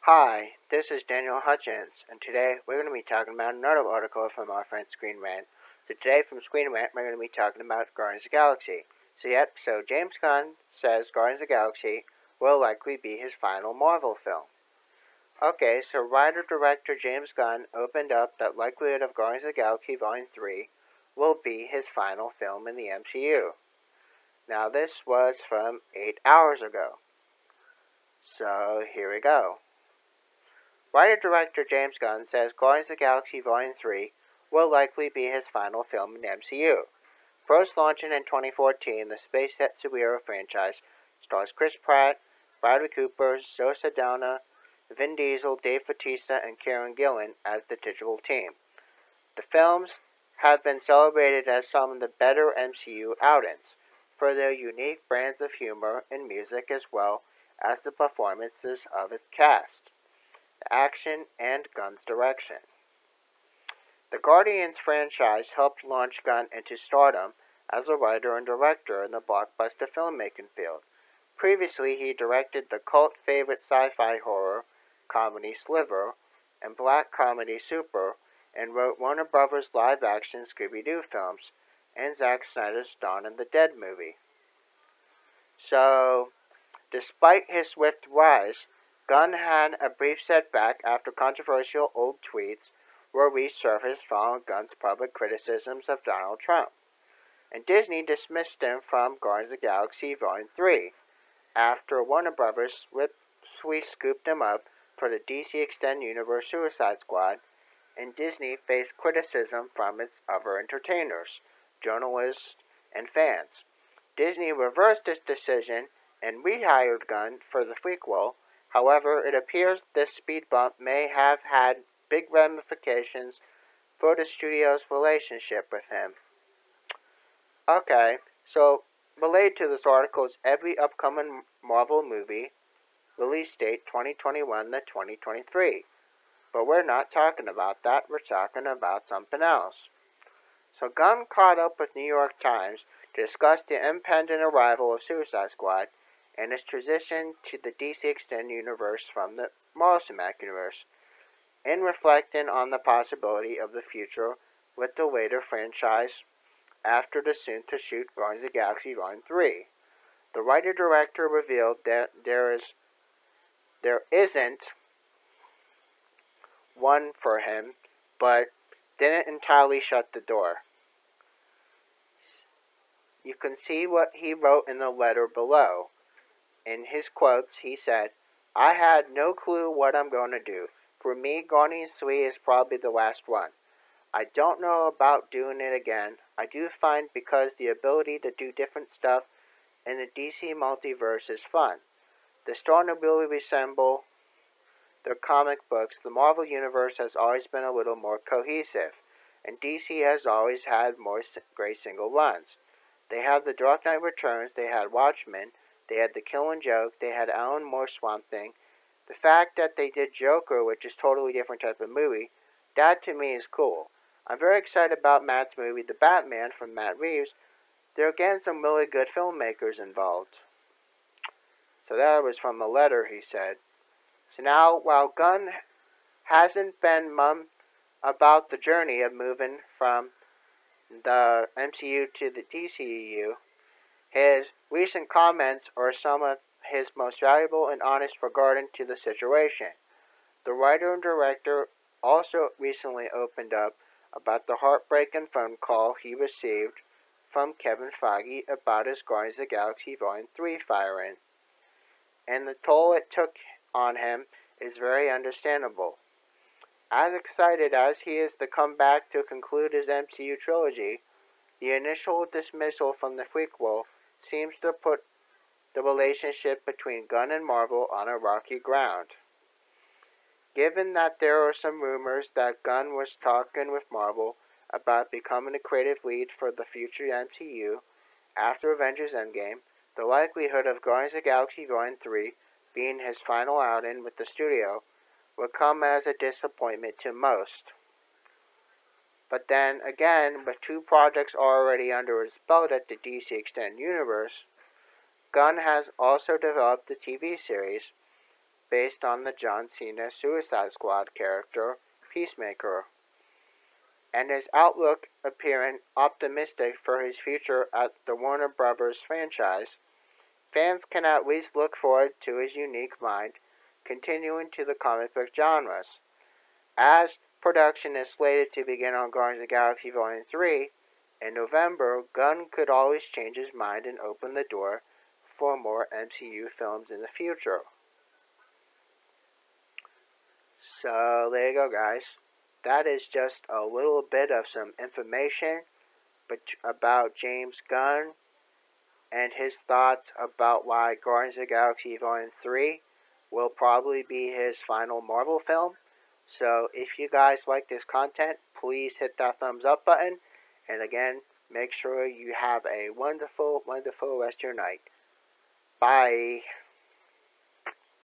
Hi, this is Daniel Hutchins, and today we're going to be talking about another article from our friend Screen Rant. So today from Screen Rant, we're going to be talking about Guardians of the Galaxy. So James Gunn says Guardians of the Galaxy will likely be his final Marvel film. Okay, so writer-director James Gunn opened up that likelihood of Guardians of the Galaxy Volume 3 will be his final film in the MCU. Now this was from 8 hours ago. So here we go. Writer-director James Gunn says Guardians of the Galaxy Volume 3 will likely be his final film in the MCU. First launching in 2014, the space-set superhero franchise stars Chris Pratt, Bradley Cooper, Zoe Saldana, Vin Diesel, Dave Bautista, and Karen Gillan as the digital team. The films have been celebrated as some of the better MCU outings for their unique brands of humor and music as well as the performances of its cast, action, and Gunn's direction. The Guardians franchise helped launch Gunn into stardom as a writer and director in the blockbuster filmmaking field. Previously, he directed the cult favorite sci-fi horror comedy Sliver and black comedy Super, and wrote Warner Bros. Live-action Scooby-Doo films and Zack Snyder's Dawn of the Dead movie. So, despite his swift rise, Gunn had a brief setback after controversial old tweets were resurfaced following Gunn's public criticisms of Donald Trump, and Disney dismissed him from Guardians of the Galaxy Volume 3 after Warner Bros. Swiftly scooped him up for the DC Extended Universe Suicide Squad, and Disney faced criticism from its other entertainers, journalists, and fans. Disney reversed this decision and rehired Gunn for the prequel. However, it appears this speed bump may have had big ramifications for the studio's relationship with him. Okay, so related to this article is every upcoming Marvel movie release date 2021 to 2023. But we're not talking about that, we're talking about something else. So Gunn caught up with New York Times to discuss the impending arrival of Suicide Squad and its transition to the DC Extended Universe from the Marvel Cinematic Universe, and reflecting on the possibility of the future with the later franchise after the soon-to-shoot Guardians of the Galaxy Volume 3. The writer-director revealed that there isn't one for him, but didn't entirely shut the door. You can see what he wrote in the letter below. In his quotes, he said, "I had no clue what I'm going to do. For me, Guardians 3 is probably the last one. I don't know about doing it again. I do find because the ability to do different stuff in the DC multiverse is fun. The story really resemble their comic books. The Marvel Universe has always been a little more cohesive, and DC has always had more great single runs. They had The Dark Knight Returns, they had Watchmen, they had The Killing Joke, they had Alan Moore's Swamp Thing. The fact that they did Joker, which is a totally different type of movie, that to me is cool. I'm very excited about Matt's movie, The Batman, from Matt Reeves. There are again some really good filmmakers involved." So that was from a letter, he said. So now, while Gunn hasn't been mum about the journey of moving from the MCU to the DCEU, his recent comments are some of his most valuable and honest regarding to the situation. The writer and director also recently opened up about the heartbreaking phone call he received from Kevin Feige about his Guardians of the Galaxy Volume 3 firing, and the toll it took on him is very understandable. As excited as he is to come back to conclude his MCU trilogy, the initial dismissal from the prequel seems to put the relationship between Gunn and Marvel on a rocky ground. Given that there are some rumors that Gunn was talking with Marvel about becoming the creative lead for the future MCU after Avengers Endgame, the likelihood of Guardians of the Galaxy Volume 3 being his final outing with the studio would come as a disappointment to most. But then again, with two projects already under his belt at the DC Extended Universe, Gunn has also developed the TV series based on the John Cena Suicide Squad character, Peacemaker, and his outlook appearing optimistic for his future at the Warner Bros. Franchise. Fans can at least look forward to his unique mind continuing to the comic book genres. As production is slated to begin on Guardians of the Galaxy Volume 3 in November, Gunn could always change his mind and open the door for more MCU films in the future. So there you go, guys. That is just a little bit of some information about James Gunn and his thoughts about why Guardians of the Galaxy Volume 3 will probably be his final Marvel film. So if you guys like this content, please hit that thumbs up button. And again, make sure you have a wonderful, wonderful rest of your night. Bye.